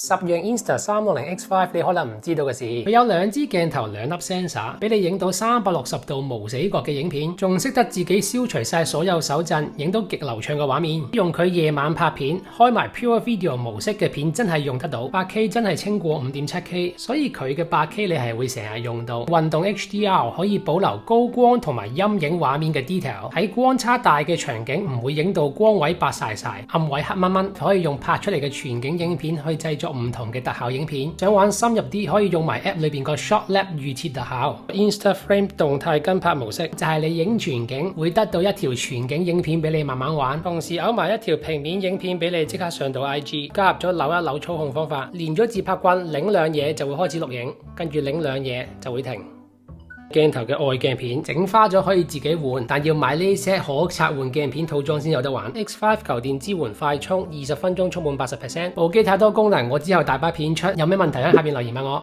10樣 Insta360 X5 你可能唔知道嘅事，佢有2支鏡頭、2粒 sensor， 俾你影到360度無死角嘅影片，仲識得自己消除晒所有手震，影到極流暢嘅畫面。用佢夜晚拍片，開埋 Pure Video 模式嘅片真係用得到，8K 真係清過 5.7K， 所以佢嘅 8K 你係會成日用到。運動 HDR 可以保留高光同埋陰影畫面嘅 detail， 喺光差大嘅場景唔會影到光位白晒，暗位黑蚊蚊，可以用拍出嚟嘅全景影片去製作唔同嘅特效影片。想玩深入啲，可以用埋 App 裏邊個 Shot Lab 預設特效。Instaframe 動態跟拍模式就係你影全景會得到一條全景影片俾你慢慢玩，同時嘔埋一條平面影片俾你即刻上到 IG。加入咗扭一扭操控方法，練咗自拍棍，擰兩嘢就會開始錄影，跟住擰兩嘢就會停。鏡頭嘅外鏡片整花咗可以自己換，但要買呢 set 可拆換鏡片套裝先有得玩。X5 球電支援快充，20分鐘充滿80%。部機太多功能，我之後大把片出，有咩問題喺下面留言問我。